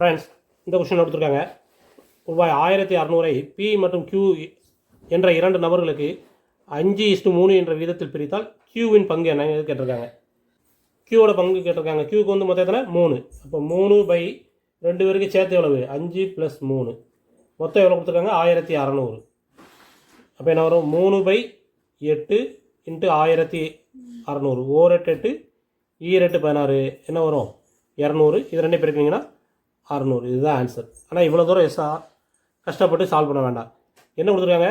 Friends, இந்த question கொடுத்துருக்காங்க. ரூபாய் 1600 பி மற்றும் கியூ என்ற இரண்டு நபர்களுக்கு 5:3 என்ற வீதத்தில் பிரித்தால் கியூவின் பங்கு என்ன கேட்டிருக்காங்க. கியூவோட பங்கு கேட்டிருக்காங்க. கியூக்கு வந்து மொத்தம் எத்தனை 3. அப்போ 3/2 பேருக்கு சேர்த்து எவ்வளவு 5 + 3 மொத்தம் எவ்வளோ கொடுத்துருக்காங்க 1600. அப்போ என்ன வரும் 3/8 × 1600 8 8 16 என்ன வரும் 200. இது ரெண்டே பெருக்கிங்கன்னா 600. இதுதான் ஆன்சர். ஆனால் இவ்வளோ தூரம் கஷ்டப்பட்டு சால்வ் பண்ண வேண்டாம். என்ன கொடுத்துருக்காங்க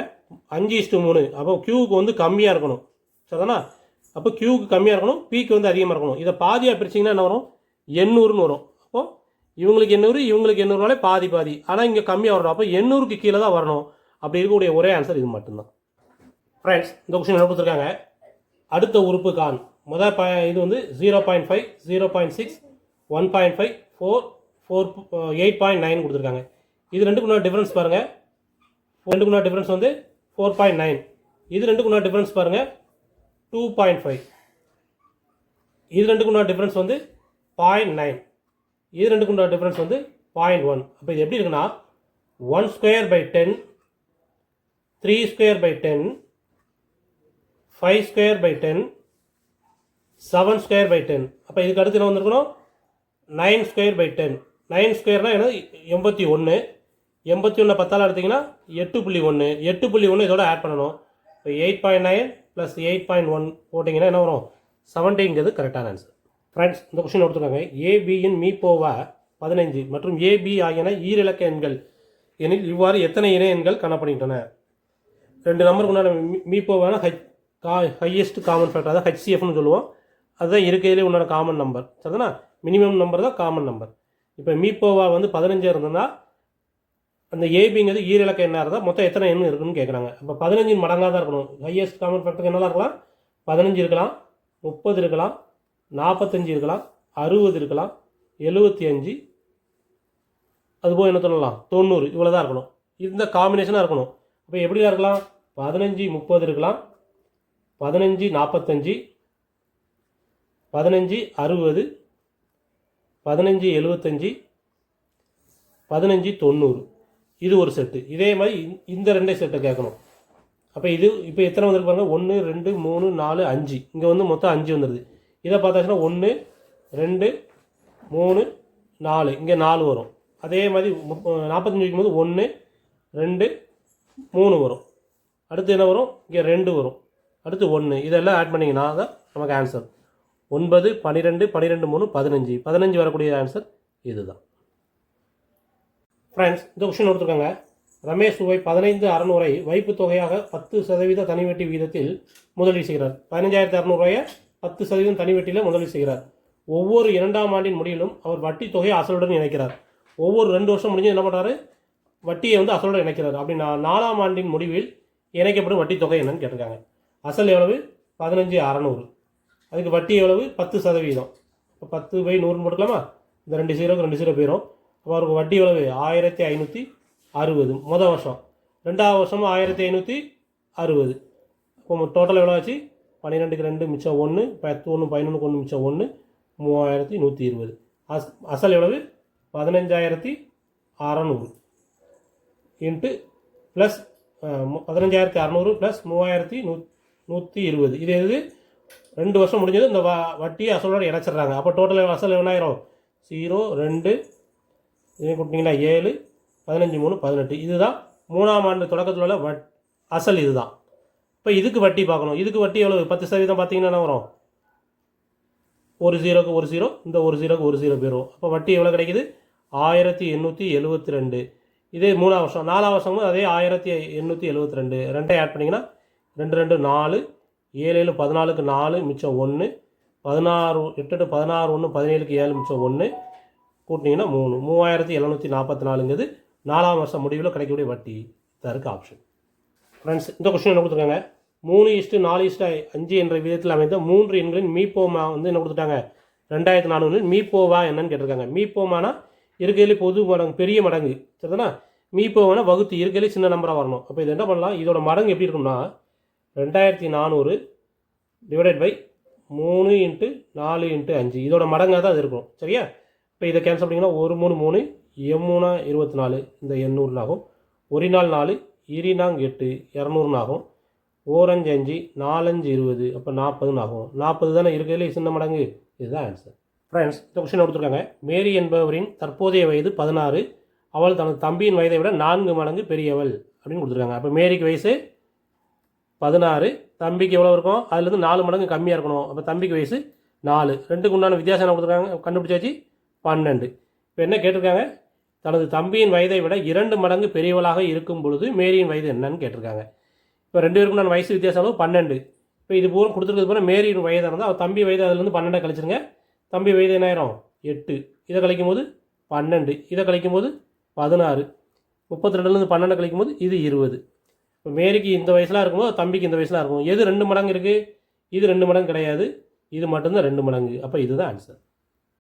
5:3. அப்போ கியூவுக்கு வந்து கம்மியாக இருக்கணும். சரிதானா? அப்போ கியூவுக்கு கம்மியாக இருக்கணும், பிக்கு வந்து அதிகமாக இருக்கணும். இதை பாதியாக பிரிச்சிங்கன்னா என்ன வரும் 800ன்னு வரும். அப்போது இவங்களுக்கு 800 இவங்களுக்கு 800 பாதி பாதி. ஆனால் இங்கே கம்மியாக வரணும். அப்போ 800க்கு கீழே தான் வரணும். அப்படி இருக்கக்கூடிய ஒரே ஆன்சர் இது மட்டும்தான். ஃப்ரெண்ட்ஸ், இந்த கொஸ்டின் என்ன கொடுத்துருக்காங்க. அடுத்த உறுப்பு கான். முதல் இது வந்து 0.5 0.6 1.5 4 8.9 கொடுத்துருக்காங்க. இது ரெண்டுக்குள்ள டிஃப்ரென்ஸ் பாருங்கள். ரெண்டுக்குள்ள டிஃப்ரென்ஸ் வந்து 4.9. இது ரெண்டுக்குள்ள டிஃப்ரென்ஸ் பாருங்கள் 2.5. இது ரெண்டுக்குள்ள டிஃப்ரென்ஸ் வந்து 0.9. இது ரெண்டுக்குள்ள டிஃப்ரென்ஸ் வந்து 0.1. அப்போ இது எப்படி இருக்குன்னா 1/2/10 3/2/10 5/2/10 7/2/10. அப்போ இதுக்கு அடுத்து என்ன வந்துருக்கணும் 9/2/10. 9/2 என்ன 81. 81 10ஆல் எடுத்திங்கன்னா 8.1. 8.1 இதோட ஆட் பண்ணணும். இப்போ 8.9 + 8.1 போட்டிங்கன்னா என்ன வரும் 17ங்கிறது கரெக்டான ஆன்சர். ஃப்ரெண்ட்ஸ், இந்த கொஸ்டின் எடுத்துருக்காங்க. ஏபியின் மீப்போவா 15 மற்றும் ஏபி ஆகியன ஈரிலக்க எண்கள் எனில் இவ்வாறு எத்தனை இணை எண்கள் காணப்படுகின்றன. ரெண்டு நம்பருக்கு உண்டான மீப்போவான ஹையஸ்ட் காமன் ஃபேக்டர், அதாவது HCFன்னு சொல்லுவோம். அதுதான் இருக்கையிலே உண்டான காமன் நம்பர். சரிதானா? மினிமம் நம்பர் தான் காமன் நம்பர். இப்போ மீப்போவா வந்து 15 இருந்ததுன்னா அந்த ஏபிங்கிறது ஈரிலக்க எண்ணாக இருந்தால் மொத்தம் எத்தனை எண் இருக்குன்னு கேட்குறாங்க. அப்போ 15 மடங்காக தான் இருக்கணும். ஹையஸ்ட் காமன் ஃபேக்டர் என்னதான் இருக்கலாம் 15 இருக்கலாம், 30 இருக்கலாம், 45 இருக்கலாம், 60 இருக்கலாம், 75, அதுபோல் என்ன சொல்லலாம் 90. இவ்வளோ தான் இருக்கணும். இந்த காம்பினேஷனாக இருக்கணும். அப்போ எப்படிலாம் இருக்கலாம் 15 30 இருக்கலாம், 15 45, 15 60, 15 75, 15 90. இது ஒரு செட்டு. இதே மாதிரி இந்த ரெண்டே செட்டை கேட்கணும். அப்போ இப்போ எத்தனை வந்துருப்பாங்க 1 2 3 4 5. இங்கே வந்து மொத்தம் 5 வந்துடுது. இதை பார்த்தாச்சுன்னா 1 2 3 4, இங்கே 4 வரும். அதே மாதிரி 45 வைக்கும்போது 1 2 3 வரும். அடுத்து என்ன வரும் இங்கே 2 வரும். அடுத்து 1. இதெல்லாம் ஆட் பண்ணிங்கன்னா தான் நமக்கு ஆன்சர் 9 12 12 3 15. 15 வரக்கூடிய ஆன்சர் இதுதான். ஃப்ரெண்ட்ஸ், இந்த கொஸ்டின் கொடுத்துருக்காங்க. ரமேஷ் ரூபாய் 15,600 வைப்பு தொகையாக 10% தனி வட்டி வீதத்தில் முதலீடு செய்கிறார். 15,600 10% தனி வட்டியில் முதலீடு செய்கிறார். ஒவ்வொரு 2ஆம் ஆண்டின் முடிவிலும் அவர் வட்டி தொகையை அசலுடன் இணைக்கிறார். ஒவ்வொரு 2 வருஷம் முடிஞ்சு என்ன பண்ணுறாரு வட்டியை வந்து அசலுடன் இணைக்கிறார். அப்படின்னா 4ஆம் ஆண்டின் முடிவில் இணைக்கப்படும் வட்டி தொகை என்னன்னு கேட்டிருக்காங்க. அசல் எவ்வளவு 15,600. அதுக்கு வட்டி எவ்வளவு 10%. இப்போ 10/100 போட்டுக்கலாமா? இந்த 2 0க்கு 2 0 போயிடும். அப்போ அவருக்கு வட்டி எவ்வளவு 1560 மொதல் வருஷம். 2ஆவது வருஷமும் 1560. இப்போ டோட்டல் எவ்வளோ ஆச்சு 12க்கு 2 மிச்சம் 1 10 1 11க்கு 1 மிச்சம் 1 3120. அசல் எவ்வளவு 15,600 இன்ட்டு ப்ளஸ் 15,600 ப்ளஸ் 3120. இது 2 வருஷம் முடிஞ்சது. இந்த வட்டியை அசலோட இணைச்சிட்றாங்க. அப்போ டோட்டல் அசல் என்ன ஆயிரும் 0 2 இதை கொடுத்தீங்கன்னா 7 15 3 18. இதுதான் 3ஆம் ஆண்டு தொடக்கத்தில் உள்ள அசல். இதுதான். இப்போ இதுக்கு வட்டி பார்க்கணும். இதுக்கு வட்டி எவ்வளோ 10% பார்த்தீங்கன்னா என்ன வரும் 1 0க்கு 1 0, இந்த 1 0க்கு 1 0 போயிடும். அப்போ வட்டி எவ்வளோ கிடைக்குது 1872. இதே 3ஆம் வருஷம். 4ஆம் வருஷமும் அதே 1872. ரெண்டே ஆட் பண்ணிங்கன்னா 2 2 4 7 7 14க்கு 4 மிச்சம் 1 16 8 16 1 17க்கு 7 மிச்சம் 1 கூட்டினீங்கன்னா 3 3744ங்கிறது 4ஆம் வருஷம் முடிவில் கிடைக்கக்கூடிய வட்டி. இதற்கு ஆப்ஷன். ஃப்ரெண்ட்ஸ், இந்த கொஸ்டின் என்ன கொடுத்துருக்காங்க. 3:4:5 என்ற விதத்தில் அமைந்த 3 எண்களின் மீப்போமா வந்து என்ன கொடுத்துட்டாங்க 2400. மீப்போவா என்னன்னு கேட்டிருக்காங்க. மீப்போமானா இருக்கையிலே பொது மடங்கு பெரிய மடங்கு. சரிதானா? மீப்போவானா வகுத்து இருக்கையிலே சின்ன நம்பராக வரணும். அப்போ இது என்ன பண்ணலாம் இதோட மடங்கு எப்படி இருக்கும்னா 2400 / 3 × 4 × 5 இதோட மடங்காக தான் அது இருக்கும். சரியா? இப்போ இதை கேன்சல் பண்ணிங்கன்னா 1 3 3 எம்மூணா 24 இந்த 800 ஆகும். ஒரு நாள் 4 இரிநாங் 8 200 ஆகும். ஓரஞ்சு 5 4 20 அப்போ 40 ஆகும். 40 தானே இருக்கிறதுலே சின்ன மடங்கு. இதுதான் ஆன்சர். ஃப்ரெண்ட்ஸ், இந்த கொஸ்டின் கொடுத்துருக்காங்க. மேரி என்பவரின் தற்போதைய வயது 16. அவள் தனது தம்பியின் வயதை விட 4 மடங்கு பெரியவள் அப்படின்னு கொடுத்துருக்காங்க. அப்போ மேரிக்கு வயசு 16, தம்பிக்கு எவ்வளோ இருக்கும்? அதுலேருந்து 4 மடங்கு கம்மியாக இருக்கணும். அப்போ தம்பிக்கு வயசு 4. ரெண்டுக்கு உண்டான வித்தியாசம் என்ன கொடுத்துருக்காங்க? கண்டுபிடிச்சாச்சு, 12. இப்போ என்ன கேட்டிருக்காங்க? தனது தம்பியின் வயதை விட 2 மடங்கு பெரியவளாக இருக்கும் பொழுது மேரியின் வயது என்னன்னு கேட்டிருக்காங்க. இப்போ 2 பேருக்கும் நான் வயசு வித்தியாசம் அளவு 12. இப்போ இது பூரா கொடுத்துருக்கிறது பூரா மேரியின் வயதாக இருந்தால் அவள் தம்பி வயது அதுலேருந்து 12 கழிச்சிருங்க. தம்பி வயது என்ன ஆயிரும்? 8. இதை கழிக்கும் போது 12. இதை கழிக்கும் போது 16. 32லேருந்து 12 கழிக்கும் போது இது 20. இப்போ மேரிக்கு இந்த வயசுலாம் இருக்கும்போது தம்பிக்கு இந்த வயசுலாம் இருக்கும். எது 2 மடங்கு இருக்குது? இது 2 மடங்கு கிடையாது, இது மட்டும்தான் 2 மடங்கு. அப்போ இதுதான் ஆன்சர்.